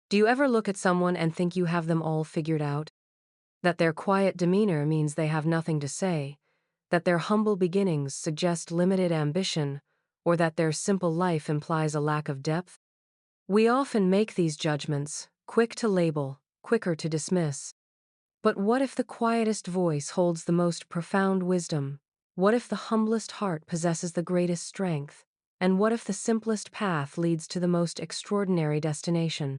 Do you ever look at someone and think you have them all figured out? That their quiet demeanor means they have nothing to say, that their humble beginnings suggest limited ambition, or that their simple life implies a lack of depth? We often make these judgments, quick to label, quicker to dismiss. But what if the quietest voice holds the most profound wisdom? What if the humblest heart possesses the greatest strength? And what if the simplest path leads to the most extraordinary destination?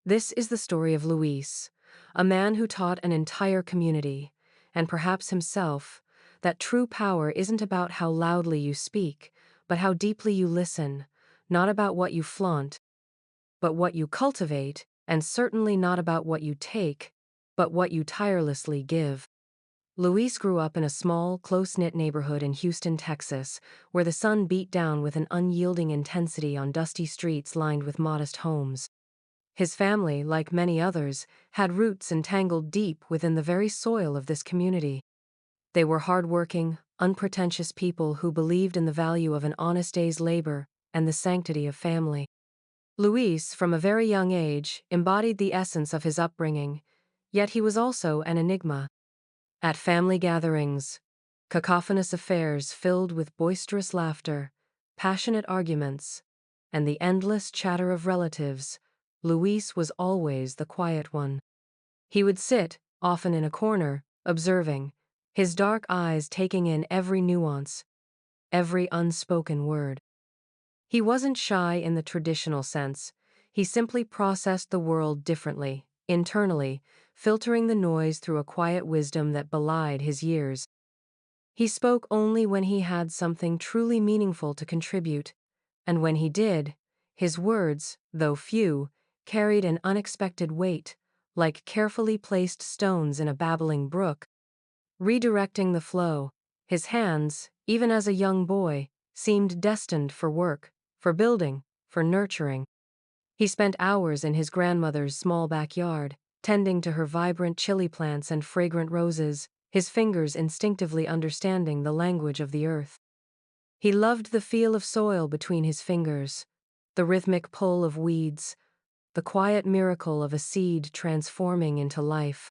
This is the story of Luis, a man who taught an entire community, and perhaps himself, that true power isn't about how loudly you speak, but how deeply you listen, not about what you flaunt, but what you cultivate, and certainly not about what you take, but what you tirelessly give. Luis grew up in a small, close-knit neighborhood in Houston, Texas, where the sun beat down with an unyielding intensity on dusty streets lined with modest homes. His family, like many others, had roots entangled deep within the very soil of this community. They were hardworking, unpretentious people who believed in the value of an honest day's labor and the sanctity of family. Luis, from a very young age, embodied the essence of his upbringing, yet he was also an enigma. At family gatherings, cacophonous affairs filled with boisterous laughter, passionate arguments, and the endless chatter of relatives, Luis was always the quiet one. He would sit, often in a corner, observing, his dark eyes taking in every nuance, every unspoken word. He wasn't shy in the traditional sense. He simply processed the world differently, internally, filtering the noise through a quiet wisdom that belied his years. He spoke only when he had something truly meaningful to contribute, and when he did, his words, though few, carried an unexpected weight, like carefully placed stones in a babbling brook, redirecting the flow. His hands, even as a young boy, seemed destined for work, for building, for nurturing. He spent hours in his grandmother's small backyard, tending to her vibrant chili plants and fragrant roses, his fingers instinctively understanding the language of the earth. He loved the feel of soil between his fingers, the rhythmic pull of weeds, the quiet miracle of a seed transforming into life.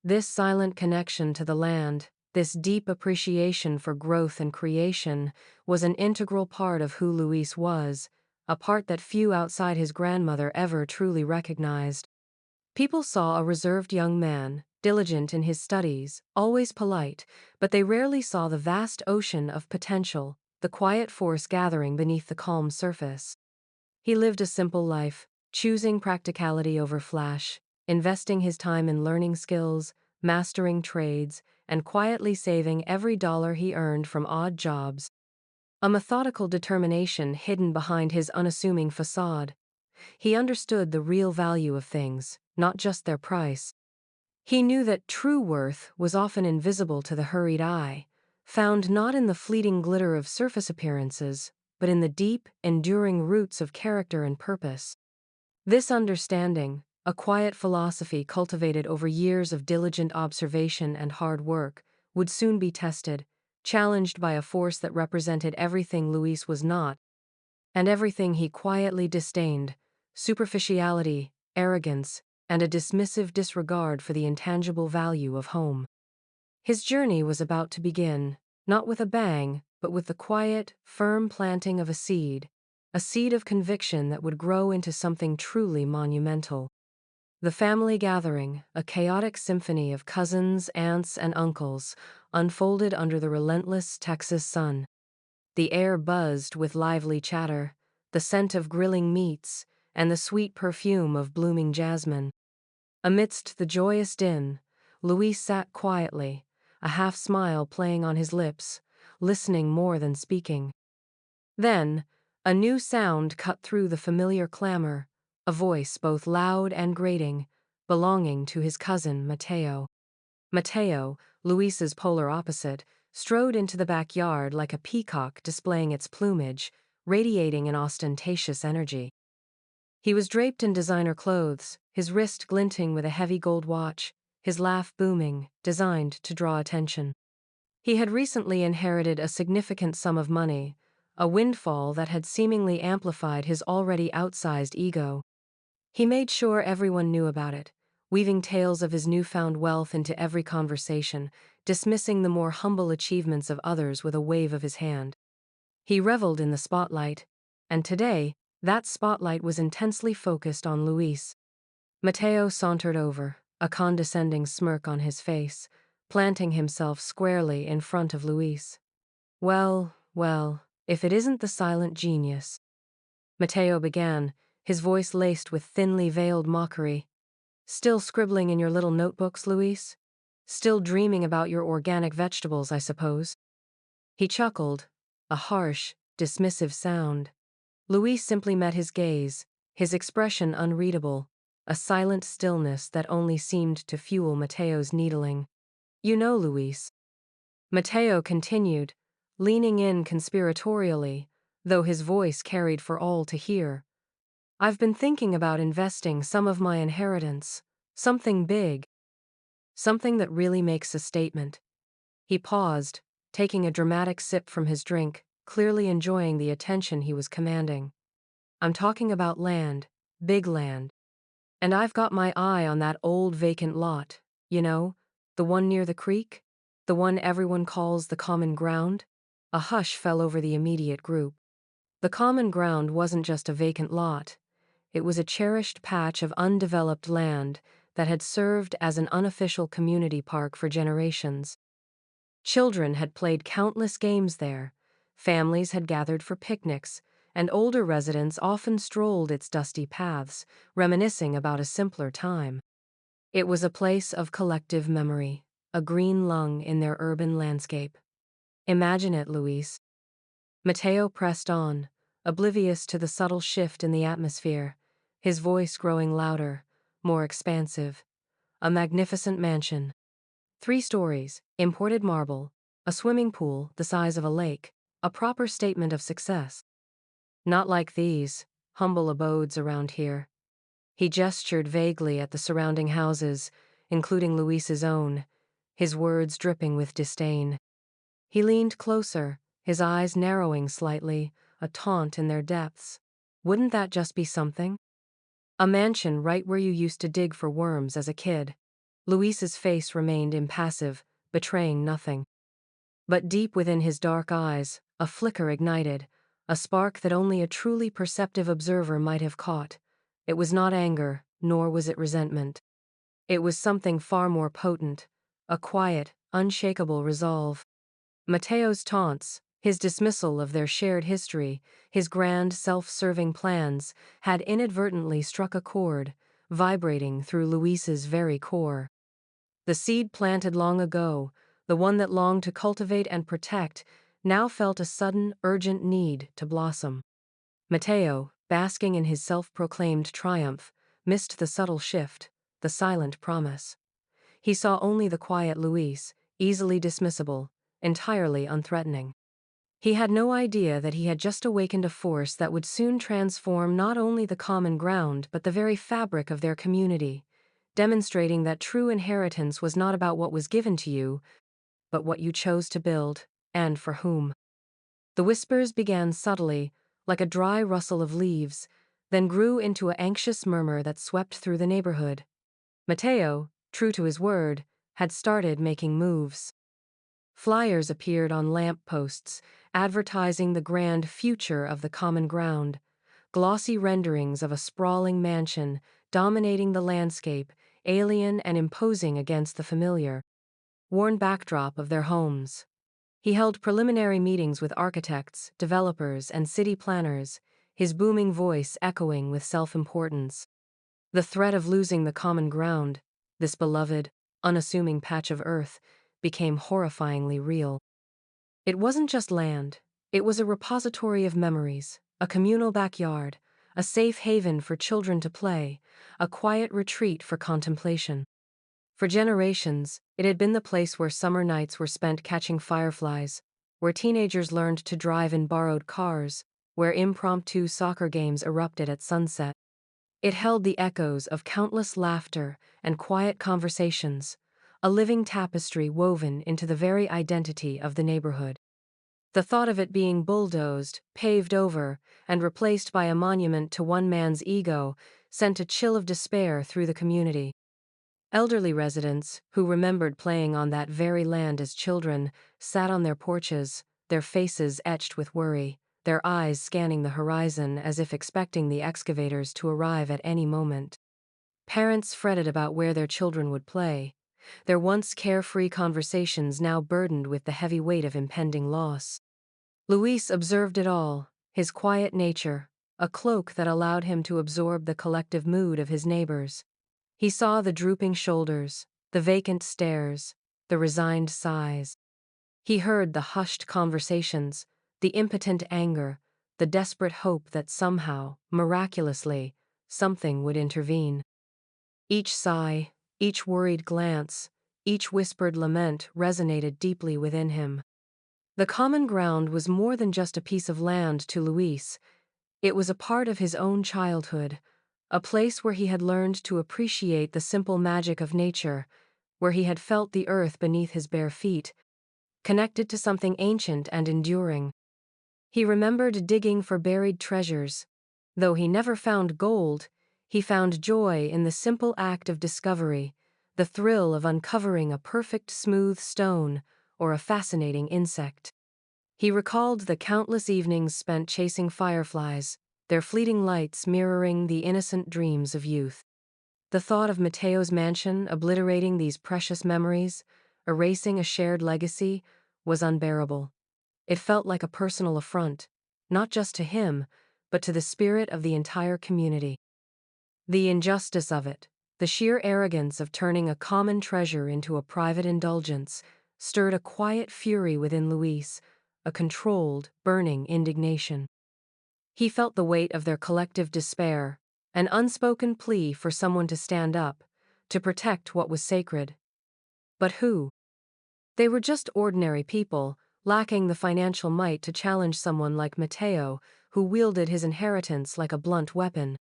This silent connection to the land, this deep appreciation for growth and creation, was an integral part of who Luis was, a part that few outside his grandmother ever truly recognized. People saw a reserved young man, diligent in his studies, always polite, but they rarely saw the vast ocean of potential, the quiet force gathering beneath the calm surface. He lived a simple life, choosing practicality over flash, investing his time in learning skills, mastering trades, and quietly saving every dollar he earned from odd jobs. A methodical determination hidden behind his unassuming facade. He understood the real value of things, not just their price. He knew that true worth was often invisible to the hurried eye, found not in the fleeting glitter of surface appearances, but in the deep, enduring roots of character and purpose. This understanding, a quiet philosophy cultivated over years of diligent observation and hard work, would soon be tested, challenged by a force that represented everything Luis was not, and everything he quietly disdained: superficiality, arrogance, and a dismissive disregard for the intangible value of home. His journey was about to begin, not with a bang, but with the quiet, firm planting of a seed of conviction that would grow into something truly monumental. The family gathering, a chaotic symphony of cousins, aunts, and uncles, unfolded under the relentless Texas sun. The air buzzed with lively chatter, the scent of grilling meats, and the sweet perfume of blooming jasmine. Amidst the joyous din, Luis sat quietly, a half-smile playing on his lips, listening more than speaking. Then, a new sound cut through the familiar clamor, a voice both loud and grating, belonging to his cousin Mateo. Mateo, Luis's polar opposite, strode into the backyard like a peacock displaying its plumage, radiating an ostentatious energy. He was draped in designer clothes, his wrist glinting with a heavy gold watch, his laugh booming, designed to draw attention. He had recently inherited a significant sum of money, a windfall that had seemingly amplified his already outsized ego. He made sure everyone knew about it, weaving tales of his newfound wealth into every conversation, dismissing the more humble achievements of others with a wave of his hand. He reveled in the spotlight, and today, that spotlight was intensely focused on Luis. Matteo sauntered over, a condescending smirk on his face, planting himself squarely in front of Luis. Well, well, if it isn't the silent genius. Matteo began, his voice laced with thinly veiled mockery. Still scribbling in your little notebooks, Luis? Still dreaming about your organic vegetables, I suppose? He chuckled, a harsh, dismissive sound. Luis simply met his gaze, his expression unreadable, a silent stillness that only seemed to fuel Matteo's needling. You know, Luis. Matteo continued, leaning in conspiratorially, though his voice carried for all to hear. I've been thinking about investing some of my inheritance. Something big. Something that really makes a statement. He paused, taking a dramatic sip from his drink, clearly enjoying the attention he was commanding. I'm talking about land, big land. And I've got my eye on that old vacant lot, you know, the one near the creek, the one everyone calls the common ground. A hush fell over the immediate group. The common ground wasn't just a vacant lot. It was a cherished patch of undeveloped land that had served as an unofficial community park for generations. Children had played countless games there, families had gathered for picnics, and older residents often strolled its dusty paths, reminiscing about a simpler time. It was a place of collective memory, a green lung in their urban landscape. Imagine it, Luis. Matteo pressed on, oblivious to the subtle shift in the atmosphere, his voice growing louder, more expansive. A magnificent mansion. 3 stories, imported marble, a swimming pool the size of a lake, a proper statement of success. Not like these, humble abodes around here. He gestured vaguely at the surrounding houses, including Luis's own, his words dripping with disdain. He leaned closer, his eyes narrowing slightly, a taunt in their depths. Wouldn't that just be something? A mansion right where you used to dig for worms as a kid. Luis's face remained impassive, betraying nothing. But deep within his dark eyes, a flicker ignited, a spark that only a truly perceptive observer might have caught. It was not anger, nor was it resentment. It was something far more potent, a quiet, unshakable resolve. Matteo's taunts, his dismissal of their shared history, his grand self-serving plans, had inadvertently struck a chord, vibrating through Luis's very core. The seed planted long ago, the one that longed to cultivate and protect, now felt a sudden, urgent need to blossom. Matteo, basking in his self-proclaimed triumph, missed the subtle shift, the silent promise. He saw only the quiet Luis, easily dismissible, entirely unthreatening. He had no idea that he had just awakened a force that would soon transform not only the common ground but the very fabric of their community, demonstrating that true inheritance was not about what was given to you, but what you chose to build, and for whom. The whispers began subtly, like a dry rustle of leaves, then grew into an anxious murmur that swept through the neighborhood. Matteo, true to his word, had started making moves. Flyers appeared on lamp posts, advertising the grand future of the common ground, glossy renderings of a sprawling mansion dominating the landscape, alien and imposing against the familiar, worn backdrop of their homes. He held preliminary meetings with architects, developers, and city planners, his booming voice echoing with self-importance. The threat of losing the common ground, this beloved, unassuming patch of earth, became horrifyingly real. It wasn't just land, it was a repository of memories, a communal backyard, a safe haven for children to play, a quiet retreat for contemplation. For generations, it had been the place where summer nights were spent catching fireflies, where teenagers learned to drive in borrowed cars, where impromptu soccer games erupted at sunset. It held the echoes of countless laughter and quiet conversations, a living tapestry woven into the very identity of the neighborhood. The thought of it being bulldozed, paved over, and replaced by a monument to one man's ego sent a chill of despair through the community. Elderly residents, who remembered playing on that very land as children, sat on their porches, their faces etched with worry, their eyes scanning the horizon as if expecting the excavators to arrive at any moment. Parents fretted about where their children would play, their once carefree conversations now burdened with the heavy weight of impending loss. Luis observed it all, his quiet nature, a cloak that allowed him to absorb the collective mood of his neighbors. He saw the drooping shoulders, the vacant stares, the resigned sighs. He heard the hushed conversations, the impotent anger, the desperate hope that somehow, miraculously, something would intervene. Each sigh, each worried glance, each whispered lament resonated deeply within him. The common ground was more than just a piece of land to Luis. It was a part of his own childhood, a place where he had learned to appreciate the simple magic of nature, where he had felt the earth beneath his bare feet, connected to something ancient and enduring. He remembered digging for buried treasures. Though he never found gold, he found joy in the simple act of discovery, the thrill of uncovering a perfect smooth stone or a fascinating insect. He recalled the countless evenings spent chasing fireflies, their fleeting lights mirroring the innocent dreams of youth. The thought of Mateo's mansion obliterating these precious memories, erasing a shared legacy, was unbearable. It felt like a personal affront, not just to him, but to the spirit of the entire community. The injustice of it, the sheer arrogance of turning a common treasure into a private indulgence, stirred a quiet fury within Luis, a controlled, burning indignation. He felt the weight of their collective despair, an unspoken plea for someone to stand up, to protect what was sacred. But who? They were just ordinary people, lacking the financial might to challenge someone like Mateo, who wielded his inheritance like a blunt weapon.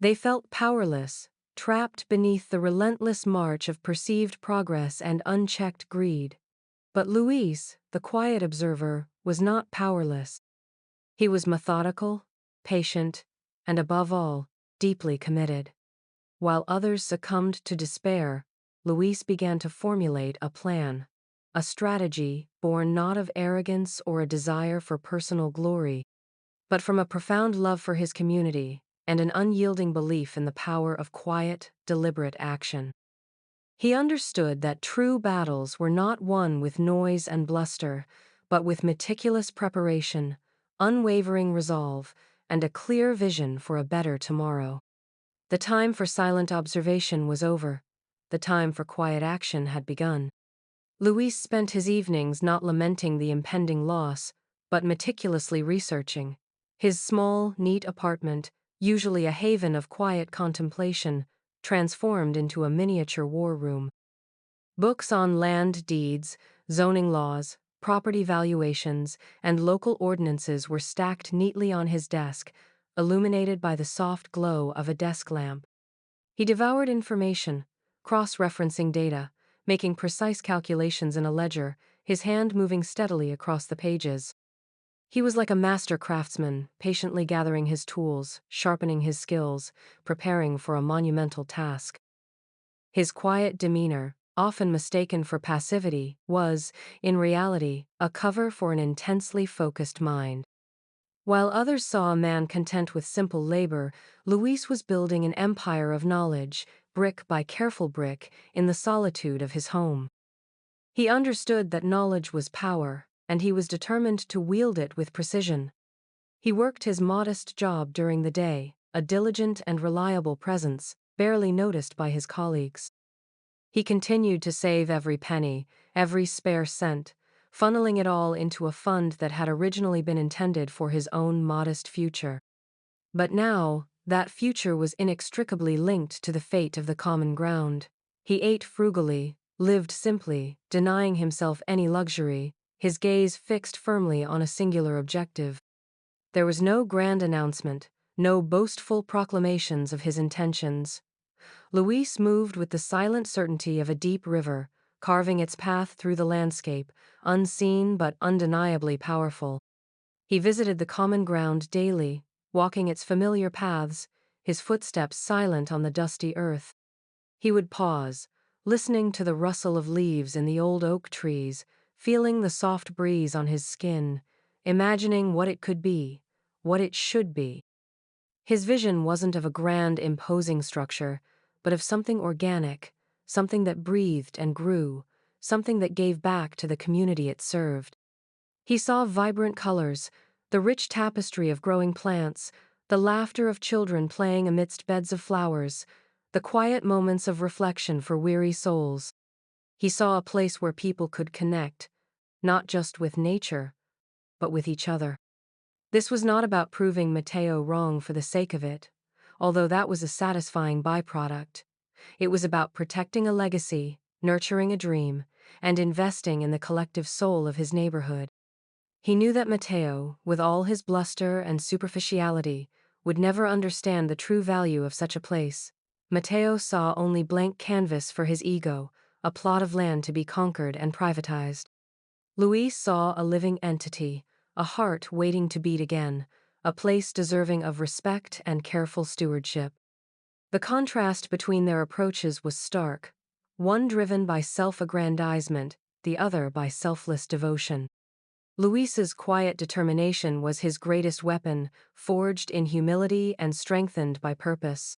They felt powerless, trapped beneath the relentless march of perceived progress and unchecked greed. But Luis, the quiet observer, was not powerless. He was methodical, patient, and above all, deeply committed. While others succumbed to despair, Luis began to formulate a plan, a strategy born not of arrogance or a desire for personal glory, but from a profound love for his community and an unyielding belief in the power of quiet, deliberate action. He understood that true battles were not won with noise and bluster, but with meticulous preparation, unwavering resolve, and a clear vision for a better tomorrow. The time for silent observation was over. The time for quiet action had begun. Luis spent his evenings not lamenting the impending loss, but meticulously researching. His small, neat apartment, usually a haven of quiet contemplation, transformed into a miniature war room. Books on land deeds, zoning laws, property valuations, and local ordinances were stacked neatly on his desk, illuminated by the soft glow of a desk lamp. He devoured information, cross-referencing data, making precise calculations in a ledger, his hand moving steadily across the pages. He was like a master craftsman, patiently gathering his tools, sharpening his skills, preparing for a monumental task. His quiet demeanor, often mistaken for passivity, was, in reality, a cover for an intensely focused mind. While others saw a man content with simple labor, Luis was building an empire of knowledge, brick by careful brick, in the solitude of his home. He understood that knowledge was power, and he was determined to wield it with precision. He worked his modest job during the day, a diligent and reliable presence, barely noticed by his colleagues. He continued to save every penny, every spare cent, funneling it all into a fund that had originally been intended for his own modest future. But now, that future was inextricably linked to the fate of the common ground. He ate frugally, lived simply, denying himself any luxury, his gaze fixed firmly on a singular objective. There was no grand announcement, no boastful proclamations of his intentions. Luis moved with the silent certainty of a deep river, carving its path through the landscape, unseen but undeniably powerful. He visited the common ground daily, walking its familiar paths, his footsteps silent on the dusty earth. He would pause, listening to the rustle of leaves in the old oak trees, feeling the soft breeze on his skin, imagining what it could be, what it should be. His vision wasn't of a grand, imposing structure, but of something organic, something that breathed and grew, something that gave back to the community it served. He saw vibrant colors, the rich tapestry of growing plants, the laughter of children playing amidst beds of flowers, the quiet moments of reflection for weary souls. He saw a place where people could connect, not just with nature, but with each other. This was not about proving Matteo wrong for the sake of it, although that was a satisfying byproduct. It was about protecting a legacy, nurturing a dream, and investing in the collective soul of his neighborhood. He knew that Matteo, with all his bluster and superficiality, would never understand the true value of such a place. Matteo saw only blank canvas for his ego, a plot of land to be conquered and privatized. Luis saw a living entity, a heart waiting to beat again, a place deserving of respect and careful stewardship. The contrast between their approaches was stark, one driven by self-aggrandizement, the other by selfless devotion. Luis's quiet determination was his greatest weapon, forged in humility and strengthened by purpose.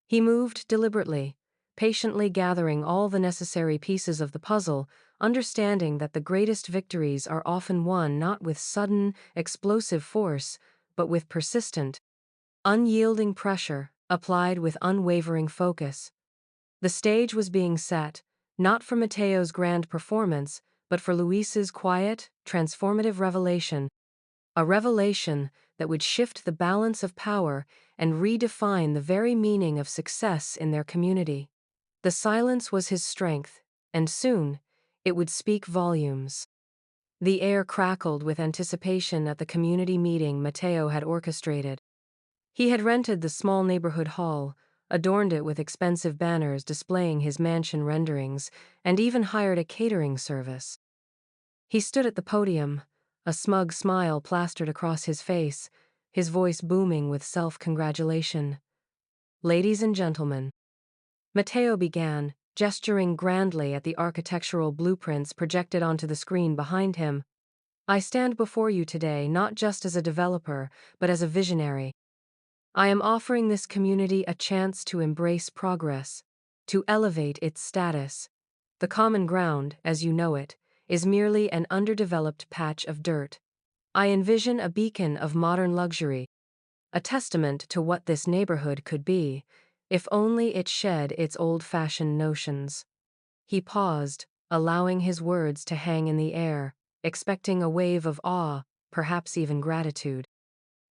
He moved deliberately, patiently gathering all the necessary pieces of the puzzle, understanding that the greatest victories are often won not with sudden, explosive force, but with persistent, unyielding pressure, applied with unwavering focus. The stage was being set, not for Matteo's grand performance, but for Luis's quiet, transformative revelation, a revelation that would shift the balance of power and redefine the very meaning of success in their community. The silence was his strength, and soon, it would speak volumes. The air crackled with anticipation at the community meeting Matteo had orchestrated. He had rented the small neighborhood hall, adorned it with expensive banners displaying his mansion renderings, and even hired a catering service. He stood at the podium, a smug smile plastered across his face, his voice booming with self-congratulation. "Ladies and gentlemen," Matteo began, gesturing grandly at the architectural blueprints projected onto the screen behind him. "I stand before you today not just as a developer, but as a visionary. I am offering this community a chance to embrace progress, to elevate its status. The common ground, as you know it, is merely an underdeveloped patch of dirt. I envision a beacon of modern luxury, a testament to what this neighborhood could be, if only it shed its old-fashioned notions." He paused, allowing his words to hang in the air, expecting a wave of awe, perhaps even gratitude.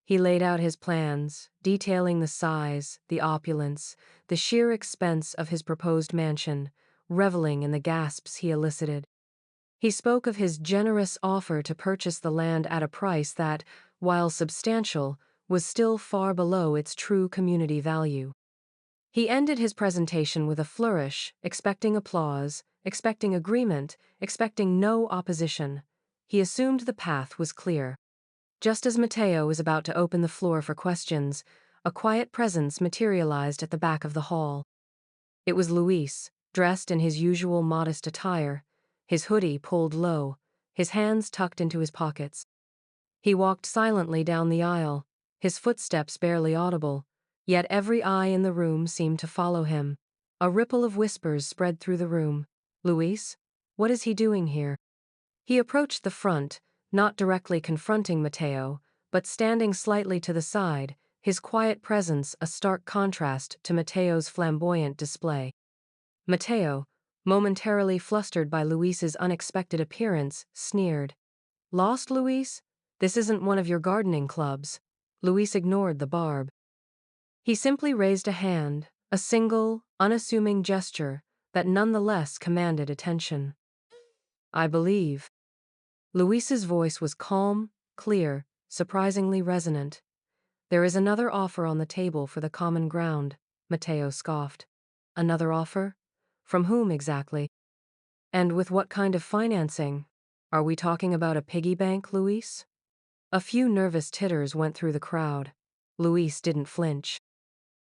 He laid out his plans, detailing the size, the opulence, the sheer expense of his proposed mansion, reveling in the gasps he elicited. He spoke of his generous offer to purchase the land at a price that, while substantial, was still far below its true community value. He ended his presentation with a flourish, expecting applause, expecting agreement, expecting no opposition. He assumed the path was clear. Just as Matteo was about to open the floor for questions, a quiet presence materialized at the back of the hall. It was Luis, dressed in his usual modest attire, his hoodie pulled low, his hands tucked into his pockets. He walked silently down the aisle, his footsteps barely audible, yet every eye in the room seemed to follow him. A ripple of whispers spread through the room. "Luis? What is he doing here?" He approached the front, not directly confronting Matteo, but standing slightly to the side, his quiet presence a stark contrast to Matteo's flamboyant display. Matteo, momentarily flustered by Luis's unexpected appearance, sneered. "Lost, Luis? This isn't one of your gardening clubs." Luis ignored the barb. He simply raised a hand, a single, unassuming gesture that nonetheless commanded attention. "I believe." Luis's voice was calm, clear, surprisingly resonant. "There is another offer on the table for the common ground," Matteo scoffed. "Another offer? From whom exactly? And with what kind of financing? Are we talking about a piggy bank, Luis?" A few nervous titters went through the crowd. Luis didn't flinch.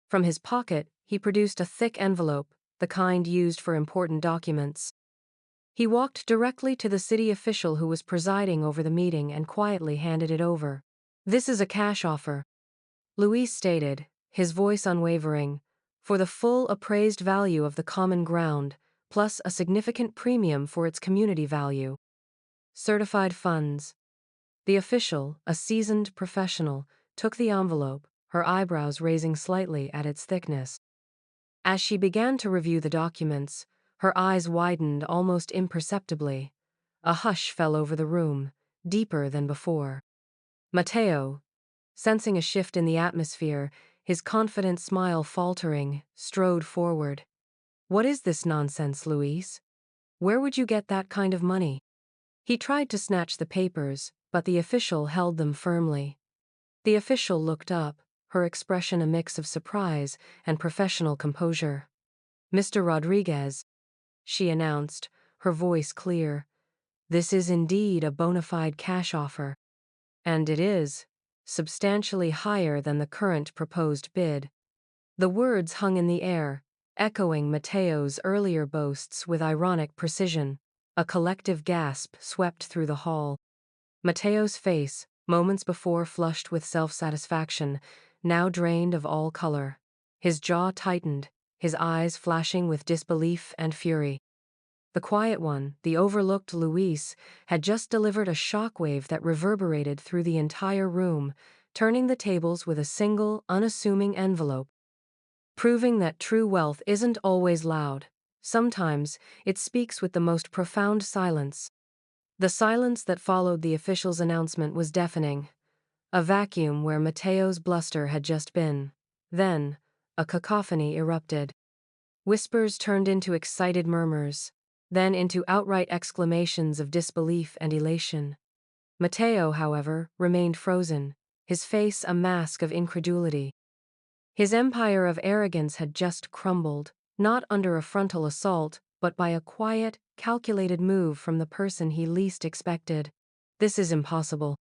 From his pocket, he produced a thick envelope, the kind used for important documents. He walked directly to the city official who was presiding over the meeting and quietly handed it over. "This is a cash offer," Luis stated, his voice unwavering, "for the full appraised value of the common ground, plus a significant premium for its community value. Certified funds." The official, a seasoned professional, took the envelope, her eyebrows raising slightly at its thickness. As she began to review the documents, her eyes widened almost imperceptibly. A hush fell over the room, deeper than before. Mateo, sensing a shift in the atmosphere, his confident smile faltering, strode forward. "What is this nonsense, Luis? Where would you get that kind of money?" He tried to snatch the papers, but the official held them firmly. The official looked up, her expression a mix of surprise and professional composure. "Mr. Rodriguez," she announced, her voice clear, "this is indeed a bona fide cash offer. And it is substantially higher than the current proposed bid." The words hung in the air, echoing Mateo's earlier boasts with ironic precision. A collective gasp swept through the hall. Mateo's face, moments before flushed with self-satisfaction, now drained of all color. His jaw tightened, his eyes flashing with disbelief and fury. The quiet one, the overlooked Luis, had just delivered a shockwave that reverberated through the entire room, turning the tables with a single, unassuming envelope. Proving that true wealth isn't always loud. Sometimes, it speaks with the most profound silence. The silence that followed the official's announcement was deafening. A vacuum where Mateo's bluster had just been. Then, a cacophony erupted. Whispers turned into excited murmurs, then into outright exclamations of disbelief and elation. Mateo, however, remained frozen, his face a mask of incredulity. His empire of arrogance had just crumbled, not under a frontal assault, but by a quiet, calculated move from the person he least expected. "This is impossible."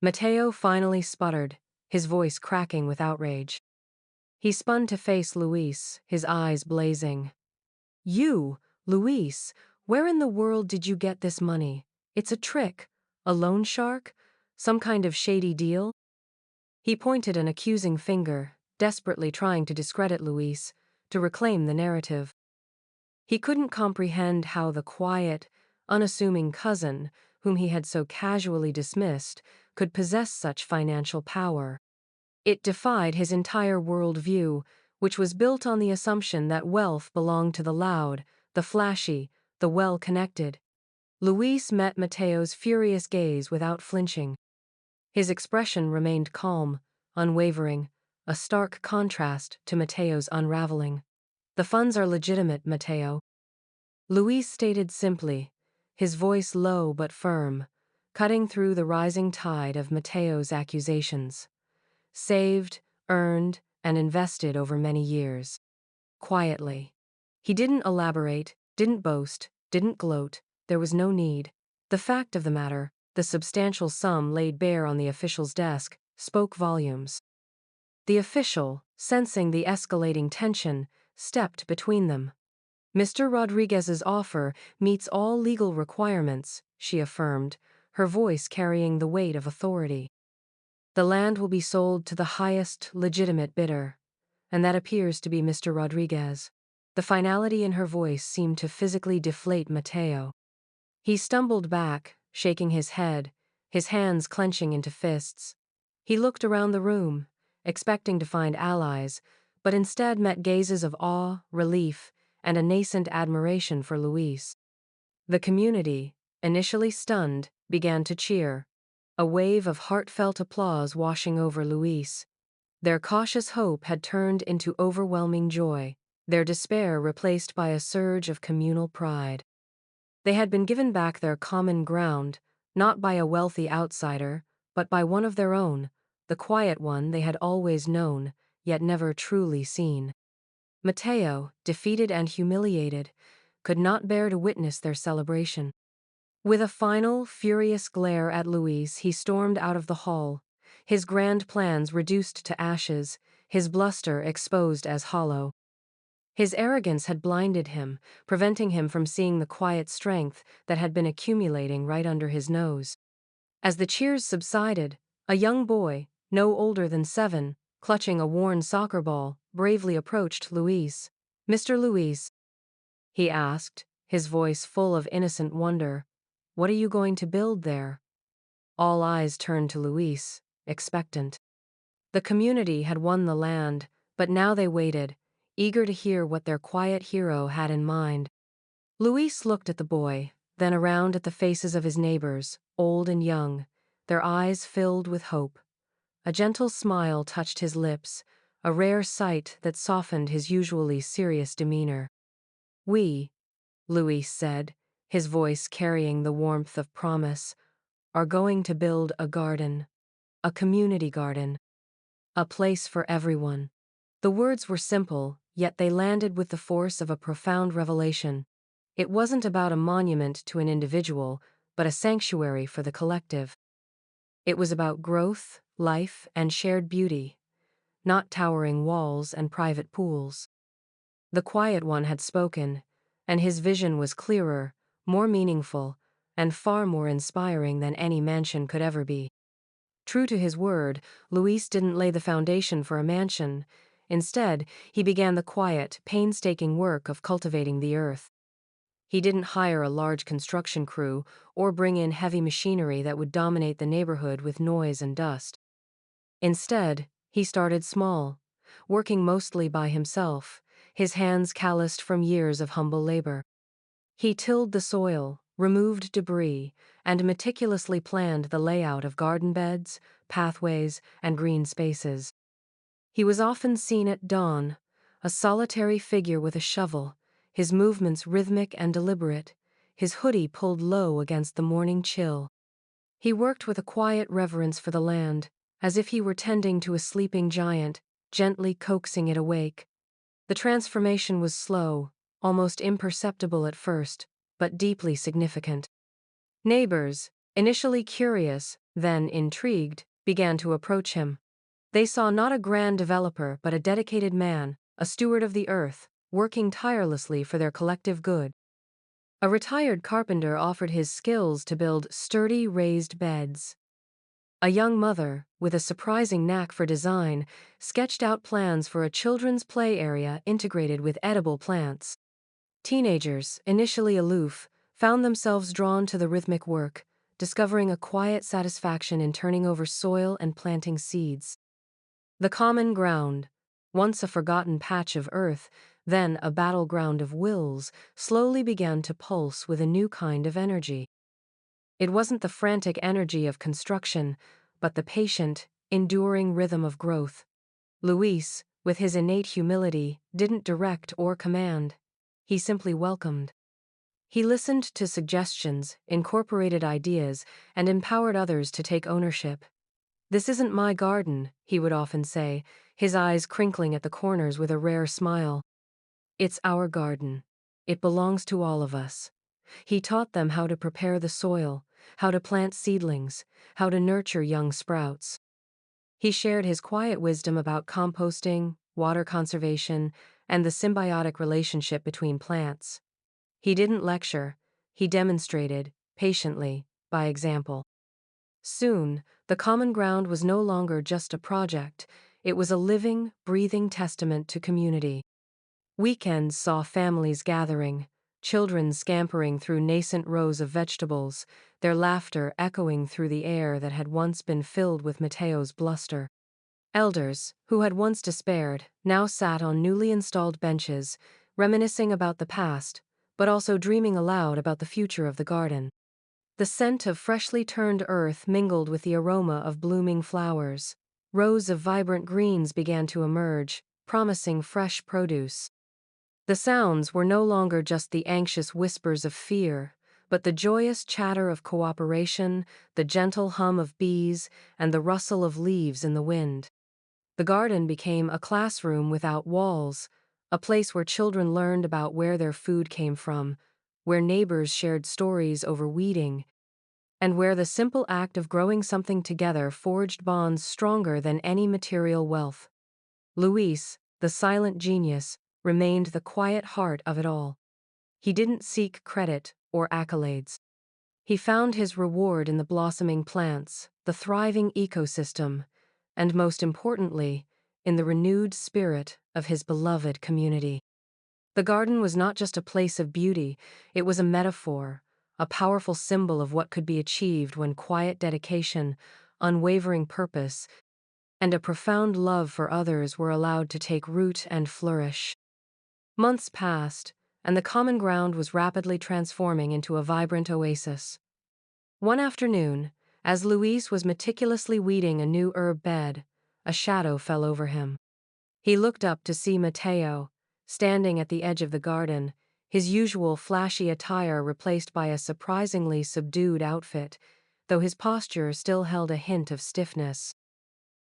Mateo finally sputtered, his voice cracking with outrage. He spun to face Luis, his eyes blazing. "You, Luis, where in the world did you get this money? It's a trick? A loan shark? Some kind of shady deal?" He pointed an accusing finger, desperately trying to discredit Luis, to reclaim the narrative. He couldn't comprehend how the quiet, unassuming cousin, whom he had so casually dismissed, could possess such financial power. It defied his entire worldview, which was built on the assumption that wealth belonged to the loud, the flashy, the well-connected. Luis met Mateo's furious gaze without flinching. His expression remained calm, unwavering, a stark contrast to Mateo's unraveling. "The funds are legitimate, Mateo," Luis stated simply, his voice low but firm, cutting through the rising tide of Mateo's accusations. "Saved, earned, and invested over many years." Quietly. He didn't elaborate, didn't boast, didn't gloat, there was no need. The fact of the matter, the substantial sum laid bare on the official's desk, spoke volumes. The official, sensing the escalating tension, stepped between them. "Mr. Rodriguez's offer meets all legal requirements," she affirmed, her voice carrying the weight of authority. "The land will be sold to the highest legitimate bidder, and that appears to be Mr. Rodriguez." The finality in her voice seemed to physically deflate Mateo. He stumbled back, shaking his head, his hands clenching into fists. He looked around the room, expecting to find allies, but instead met gazes of awe, relief, and a nascent admiration for Luis. The community, initially stunned, began to cheer, a wave of heartfelt applause washing over Luis. Their cautious hope had turned into overwhelming joy, their despair replaced by a surge of communal pride. They had been given back their common ground, not by a wealthy outsider, but by one of their own, the quiet one they had always known, yet never truly seen. Mateo, defeated and humiliated, could not bear to witness their celebration. With a final, furious glare at Luis, he stormed out of the hall, his grand plans reduced to ashes, his bluster exposed as hollow. His arrogance had blinded him, preventing him from seeing the quiet strength that had been accumulating right under his nose. As the cheers subsided, a young boy, no older than 7, clutching a worn soccer ball, bravely approached Luis. "Mr. Luis," he asked, his voice full of innocent wonder, "what are you going to build there?" All eyes turned to Luis, expectant. The community had won the land, but now they waited, eager to hear what their quiet hero had in mind. Luis looked at the boy, then around at the faces of his neighbors, old and young, their eyes filled with hope. A gentle smile touched his lips, a rare sight that softened his usually serious demeanor. "We," Luis said, his voice carrying the warmth of promise, "are going to build a garden. A community garden. A place for everyone." The words were simple, yet they landed with the force of a profound revelation. It wasn't about a monument to an individual, but a sanctuary for the collective. It was about growth, life, and shared beauty, not towering walls and private pools. The quiet one had spoken, and his vision was clearer, more meaningful, and far more inspiring than any mansion could ever be. True to his word, Luis didn't lay the foundation for a mansion. Instead, he began the quiet, painstaking work of cultivating the earth. He didn't hire a large construction crew or bring in heavy machinery that would dominate the neighborhood with noise and dust. Instead, he started small, working mostly by himself, his hands calloused from years of humble labor. He tilled the soil, removed debris, and meticulously planned the layout of garden beds, pathways, and green spaces. He was often seen at dawn, a solitary figure with a shovel, his movements rhythmic and deliberate, his hoodie pulled low against the morning chill. He worked with a quiet reverence for the land, as if he were tending to a sleeping giant, gently coaxing it awake. The transformation was slow, almost imperceptible at first, but deeply significant. Neighbors, initially curious, then intrigued, began to approach him. They saw not a grand developer but a dedicated man, a steward of the earth, working tirelessly for their collective good. A retired carpenter offered his skills to build sturdy raised beds. A young mother, with a surprising knack for design, sketched out plans for a children's play area integrated with edible plants. Teenagers, initially aloof, found themselves drawn to the rhythmic work, discovering a quiet satisfaction in turning over soil and planting seeds. The common ground, once a forgotten patch of earth, then a battleground of wills, slowly began to pulse with a new kind of energy. It wasn't the frantic energy of construction, but the patient, enduring rhythm of growth. Luis, with his innate humility, didn't direct or command. He simply welcomed. He listened to suggestions, incorporated ideas, and empowered others to take ownership. "This isn't my garden," he would often say, his eyes crinkling at the corners with a rare smile. "It's our garden. It belongs to all of us." He taught them how to prepare the soil, how to plant seedlings, how to nurture young sprouts. He shared his quiet wisdom about composting, water conservation, and the symbiotic relationship between plants. He didn't lecture, he demonstrated, patiently, by example. Soon, the common ground was no longer just a project, it was a living, breathing testament to community. Weekends saw families gathering, children scampering through nascent rows of vegetables, their laughter echoing through the air that had once been filled with Mateo's bluster. Elders, who had once despaired, now sat on newly installed benches, reminiscing about the past, but also dreaming aloud about the future of the garden. The scent of freshly turned earth mingled with the aroma of blooming flowers. Rows of vibrant greens began to emerge, promising fresh produce. The sounds were no longer just the anxious whispers of fear, but the joyous chatter of cooperation, the gentle hum of bees, and the rustle of leaves in the wind. The garden became a classroom without walls, a place where children learned about where their food came from, where neighbors shared stories over weeding, and where the simple act of growing something together forged bonds stronger than any material wealth. Luis, the silent genius, remained the quiet heart of it all. He didn't seek credit or accolades. He found his reward in the blossoming plants, the thriving ecosystem, and most importantly, in the renewed spirit of his beloved community. The garden was not just a place of beauty, it was a metaphor, a powerful symbol of what could be achieved when quiet dedication, unwavering purpose, and a profound love for others were allowed to take root and flourish. Months passed, and the common ground was rapidly transforming into a vibrant oasis. One afternoon, as Luis was meticulously weeding a new herb bed, a shadow fell over him. He looked up to see Mateo, standing at the edge of the garden, his usual flashy attire replaced by a surprisingly subdued outfit, though his posture still held a hint of stiffness.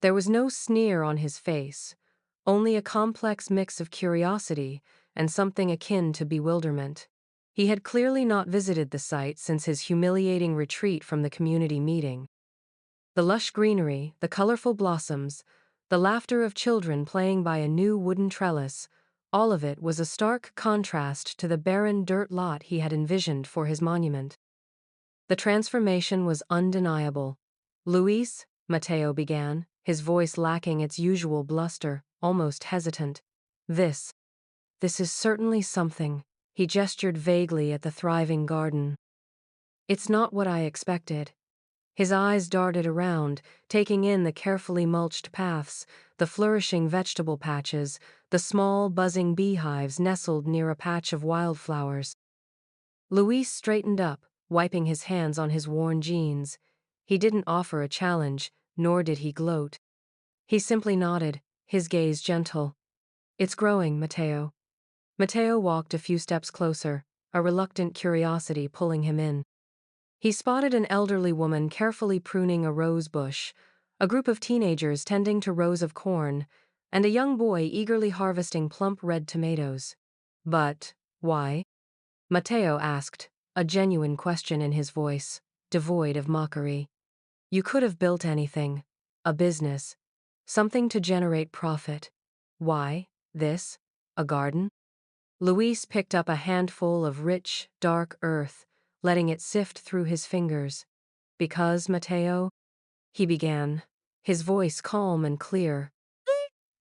There was no sneer on his face, only a complex mix of curiosity and something akin to bewilderment. He had clearly not visited the site since his humiliating retreat from the community meeting. The lush greenery, the colorful blossoms, the laughter of children playing by a new wooden trellis, all of it was a stark contrast to the barren dirt lot he had envisioned for his monument. The transformation was undeniable. Luis, Mateo began, his voice lacking its usual bluster, almost hesitant. This is certainly something. He gestured vaguely at the thriving garden. It's not what I expected. His eyes darted around, taking in the carefully mulched paths, the flourishing vegetable patches, the small, buzzing beehives nestled near a patch of wildflowers. Luis straightened up, wiping his hands on his worn jeans. He didn't offer a challenge, nor did he gloat. He simply nodded, his gaze gentle. It's growing, Mateo. Mateo walked a few steps closer, a reluctant curiosity pulling him in. He spotted an elderly woman carefully pruning a rose bush, a group of teenagers tending to rows of corn, and a young boy eagerly harvesting plump red tomatoes. But why? Mateo asked, a genuine question in his voice, devoid of mockery. You could have built anything. A business. Something to generate profit. Why, this? A garden? Luis picked up a handful of rich, dark earth, letting it sift through his fingers. Because, Mateo? He began, his voice calm and clear.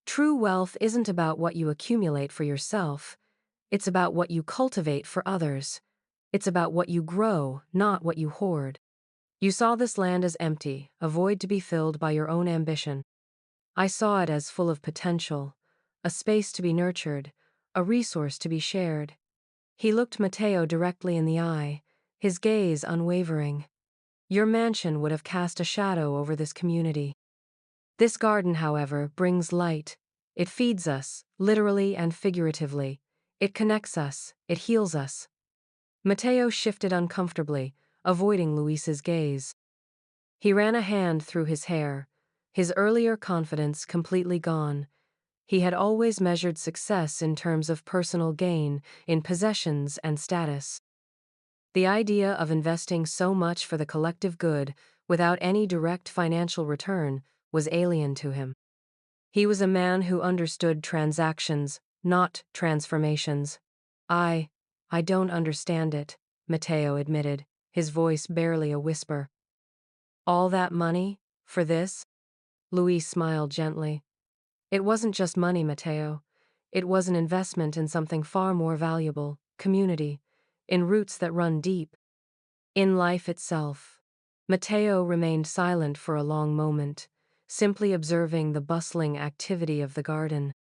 True wealth isn't about what you accumulate for yourself. It's about what you cultivate for others. It's about what you grow, not what you hoard. You saw this land as empty, a void to be filled by your own ambition. I saw it as full of potential, a space to be nurtured, a resource to be shared. He looked Mateo directly in the eye, his gaze unwavering. Your mansion would have cast a shadow over this community. This garden, however, brings light. It feeds us, literally and figuratively. It connects us, it heals us. Mateo shifted uncomfortably, avoiding Luis's gaze. He ran a hand through his hair, his earlier confidence completely gone. He had always measured success in terms of personal gain, in possessions and status. The idea of investing so much for the collective good, without any direct financial return, was alien to him. He was a man who understood transactions, not transformations. I don't understand it, Mateo admitted, his voice barely a whisper. All that money? For this? Luis smiled gently. It wasn't just money, Mateo. It was an investment in something far more valuable, community, in roots that run deep. In life itself. Mateo remained silent for a long moment, simply observing the bustling activity of the garden.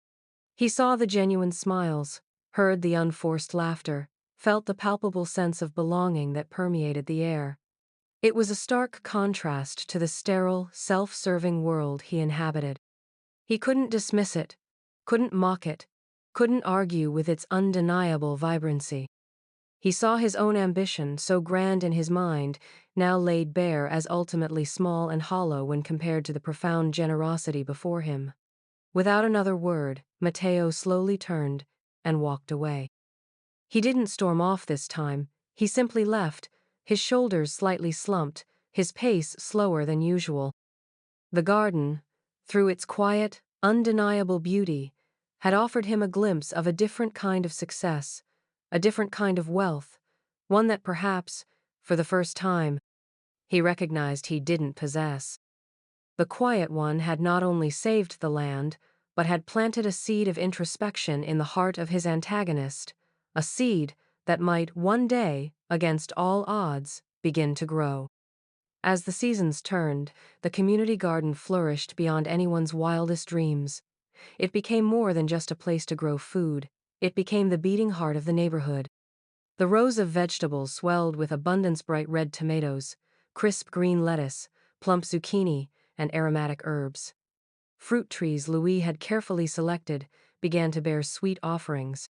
He saw the genuine smiles, heard the unforced laughter, felt the palpable sense of belonging that permeated the air. It was a stark contrast to the sterile, self-serving world he inhabited. He couldn't dismiss it, couldn't mock it, couldn't argue with its undeniable vibrancy. He saw his own ambition, so grand in his mind, now laid bare as ultimately small and hollow when compared to the profound generosity before him. Without another word, Mateo slowly turned and walked away. He didn't storm off this time, he simply left, his shoulders slightly slumped, his pace slower than usual. The garden, through its quiet, undeniable beauty, had offered him a glimpse of a different kind of success, a different kind of wealth, one that perhaps, for the first time, he recognized he didn't possess. The Quiet One had not only saved the land, but had planted a seed of introspection in the heart of his antagonist, a seed that might one day, against all odds, begin to grow. As the seasons turned, the community garden flourished beyond anyone's wildest dreams. It became more than just a place to grow food, it became the beating heart of the neighborhood. The rows of vegetables swelled with abundance: bright red tomatoes, crisp green lettuce, plump zucchini, and aromatic herbs. Fruit trees Louis had carefully selected began to bear sweet offerings.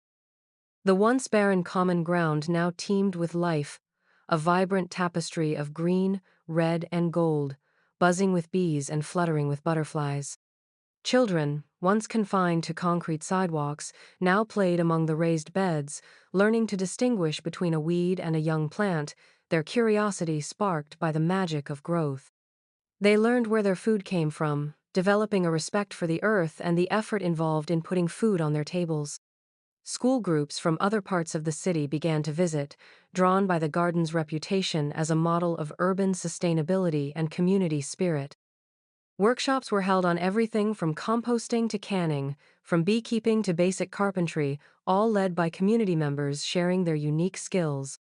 The once barren common ground now teemed with life, a vibrant tapestry of green, red, and gold, buzzing with bees and fluttering with butterflies. Children, once confined to concrete sidewalks, now played among the raised beds, learning to distinguish between a weed and a young plant, their curiosity sparked by the magic of growth. They learned where their food came from, developing a respect for the earth and the effort involved in putting food on their tables. School groups from other parts of the city began to visit, drawn by the garden's reputation as a model of urban sustainability and community spirit. Workshops were held on everything from composting to canning, from beekeeping to basic carpentry, all led by community members sharing their unique skills.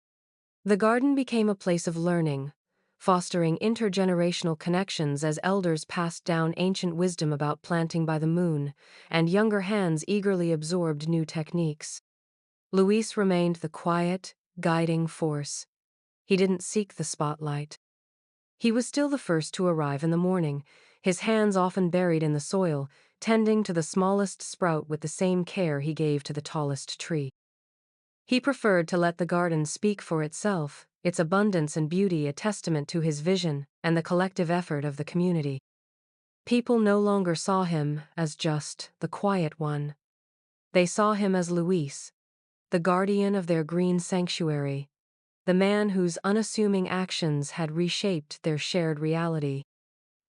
The garden became a place of learning, fostering intergenerational connections as elders passed down ancient wisdom about planting by the moon, and younger hands eagerly absorbed new techniques. Luis remained the quiet, guiding force. He didn't seek the spotlight. He was still the first to arrive in the morning, his hands often buried in the soil, tending to the smallest sprout with the same care he gave to the tallest tree. He preferred to let the garden speak for itself, its abundance and beauty a testament to his vision and the collective effort of the community. People no longer saw him as just the Quiet One. They saw him as Luis, the guardian of their green sanctuary, the man whose unassuming actions had reshaped their shared reality.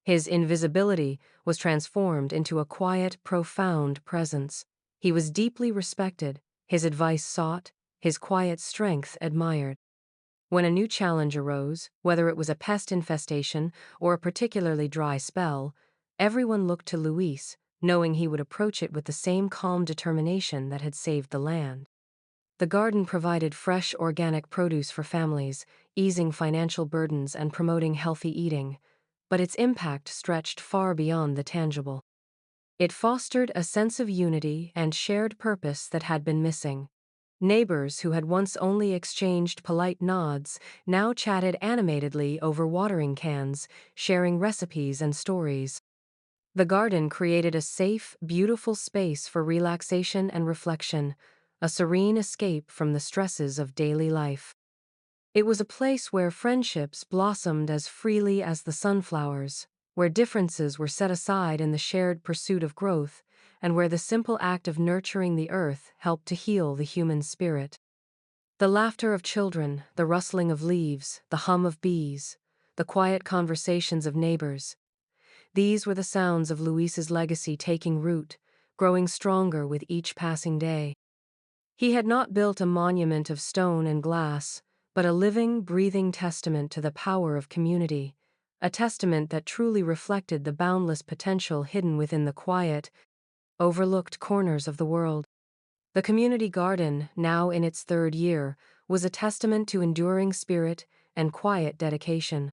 His invisibility was transformed into a quiet, profound presence. He was deeply respected, his advice sought, his quiet strength admired. When a new challenge arose, whether it was a pest infestation or a particularly dry spell, everyone looked to Luis, knowing he would approach it with the same calm determination that had saved the land. The garden provided fresh, organic produce for families, easing financial burdens and promoting healthy eating, but its impact stretched far beyond the tangible. It fostered a sense of unity and shared purpose that had been missing. Neighbors who had once only exchanged polite nods now chatted animatedly over watering cans, sharing recipes and stories. The garden created a safe, beautiful space for relaxation and reflection, a serene escape from the stresses of daily life. It was a place where friendships blossomed as freely as the sunflowers, where differences were set aside in the shared pursuit of growth, and where the simple act of nurturing the earth helped to heal the human spirit. The laughter of children, the rustling of leaves, the hum of bees, the quiet conversations of neighbors, these were the sounds of Luis's legacy taking root, growing stronger with each passing day. He had not built a monument of stone and glass, but a living, breathing testament to the power of community, a testament that truly reflected the boundless potential hidden within the quiet, overlooked corners of the world. The community garden, now in its third year, was a testament to enduring spirit and quiet dedication.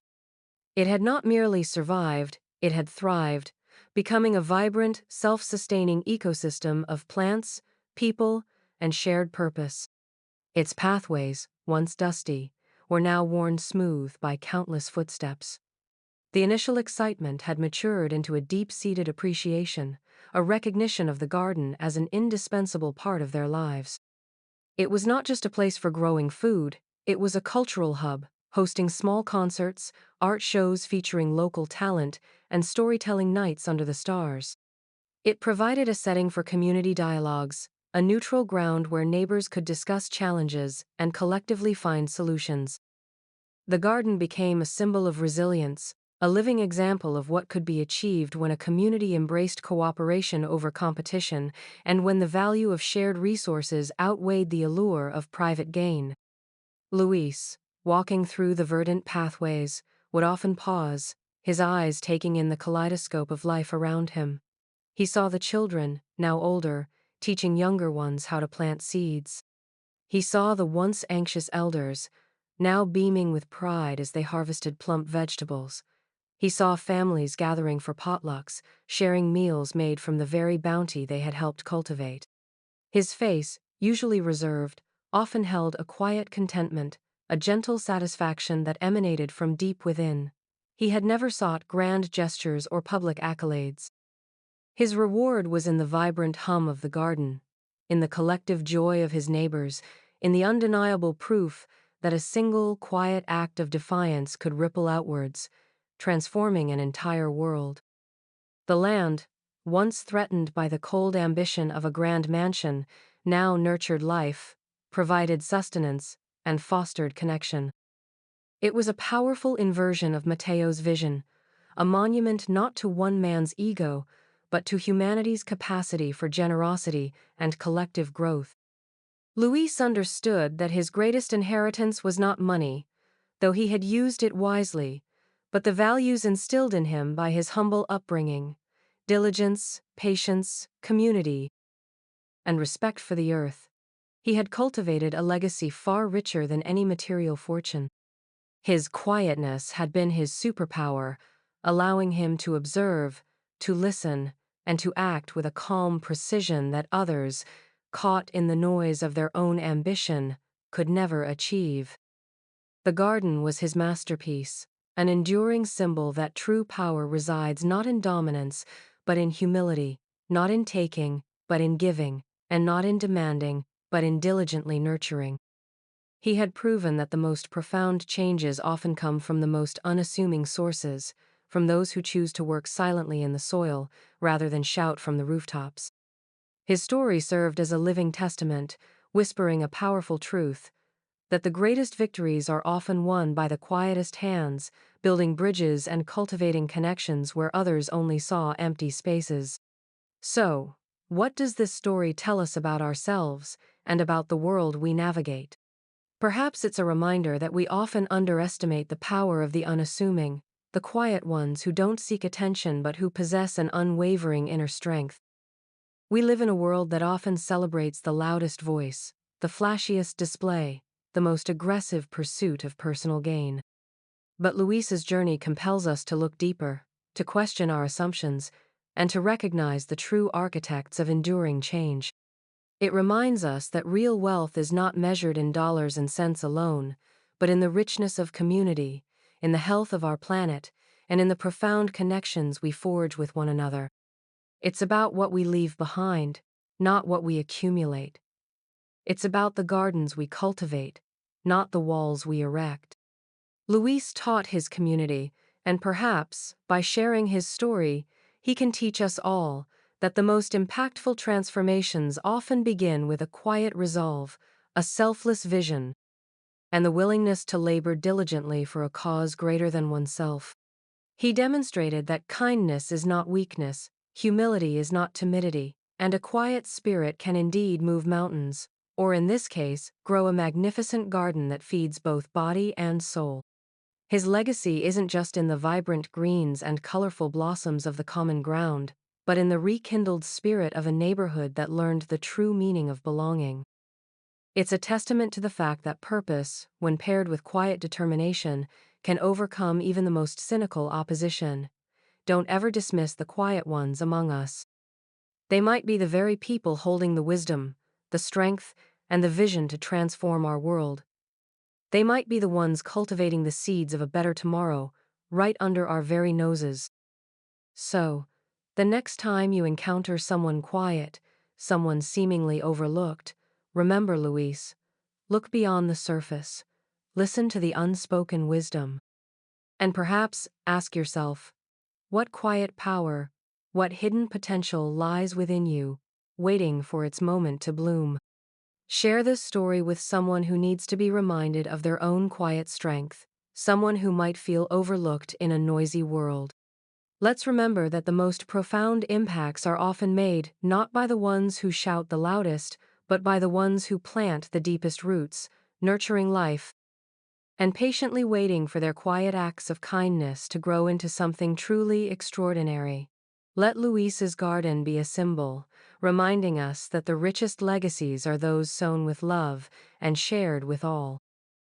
It had not merely survived, it had thrived, becoming a vibrant, self-sustaining ecosystem of plants, people, and shared purpose. Its pathways, once dusty, were now worn smooth by countless footsteps. The initial excitement had matured into a deep-seated appreciation, a recognition of the garden as an indispensable part of their lives. It was not just a place for growing food, it was a cultural hub, hosting small concerts, art shows featuring local talent, and storytelling nights under the stars. It provided a setting for community dialogues, a neutral ground where neighbors could discuss challenges and collectively find solutions. The garden became a symbol of resilience, a living example of what could be achieved when a community embraced cooperation over competition and when the value of shared resources outweighed the allure of private gain. Luis, walking through the verdant pathways, would often pause, his eyes taking in the kaleidoscope of life around him. He saw the children, now older, teaching younger ones how to plant seeds. He saw the once anxious elders, now beaming with pride as they harvested plump vegetables. He saw families gathering for potlucks, sharing meals made from the very bounty they had helped cultivate. His face, usually reserved, often held a quiet contentment, a gentle satisfaction that emanated from deep within. He had never sought grand gestures or public accolades. His reward was in the vibrant hum of the garden, in the collective joy of his neighbors, in the undeniable proof that a single, quiet act of defiance could ripple outwards, transforming an entire world. The land, once threatened by the cold ambition of a grand mansion, now nurtured life, provided sustenance, and fostered connection. It was a powerful inversion of Mateo's vision, a monument not to one man's ego, but to humanity's capacity for generosity and collective growth. Luis understood that his greatest inheritance was not money, though he had used it wisely, but the values instilled in him by his humble upbringing: diligence, patience, community, and respect for the earth. He had cultivated a legacy far richer than any material fortune. His quietness had been his superpower, allowing him to observe, to listen, and to act with a calm precision that others, caught in the noise of their own ambition, could never achieve. The garden was his masterpiece, an enduring symbol that true power resides not in dominance, but in humility, not in taking, but in giving, and not in demanding, but in diligently nurturing. He had proven that the most profound changes often come from the most unassuming sources, from those who choose to work silently in the soil rather than shout from the rooftops. His story served as a living testament, whispering a powerful truth: that the greatest victories are often won by the quietest hands, building bridges and cultivating connections where others only saw empty spaces. So, what does this story tell us about ourselves and about the world we navigate? Perhaps it's a reminder that we often underestimate the power of the unassuming, the quiet ones who don't seek attention but who possess an unwavering inner strength. We live in a world that often celebrates the loudest voice, the flashiest display, the most aggressive pursuit of personal gain. But Luis's journey compels us to look deeper, to question our assumptions, and to recognize the true architects of enduring change. It reminds us that real wealth is not measured in dollars and cents alone, but in the richness of community, in the health of our planet, and in the profound connections we forge with one another. It's about what we leave behind, not what we accumulate. It's about the gardens we cultivate, not the walls we erect. Luis taught his community, and perhaps, by sharing his story, he can teach us all that the most impactful transformations often begin with a quiet resolve, a selfless vision, and the willingness to labor diligently for a cause greater than oneself. He demonstrated that kindness is not weakness, humility is not timidity, and a quiet spirit can indeed move mountains, or in this case, grow a magnificent garden that feeds both body and soul. His legacy isn't just in the vibrant greens and colorful blossoms of the common ground, but in the rekindled spirit of a neighborhood that learned the true meaning of belonging. It's a testament to the fact that purpose, when paired with quiet determination, can overcome even the most cynical opposition. Don't ever dismiss the quiet ones among us. They might be the very people holding the wisdom, the strength, and the vision to transform our world. They might be the ones cultivating the seeds of a better tomorrow, right under our very noses. So, the next time you encounter someone quiet, someone seemingly overlooked, remember, Luis, look beyond the surface, listen to the unspoken wisdom, and perhaps ask yourself, what quiet power, what hidden potential lies within you, waiting for its moment to bloom? Share this story with someone who needs to be reminded of their own quiet strength, someone who might feel overlooked in a noisy world. Let's remember that the most profound impacts are often made not by the ones who shout the loudest, but by the ones who plant the deepest roots, nurturing life and patiently waiting for their quiet acts of kindness to grow into something truly extraordinary. Let Luis's garden be a symbol, reminding us that the richest legacies are those sown with love and shared with all.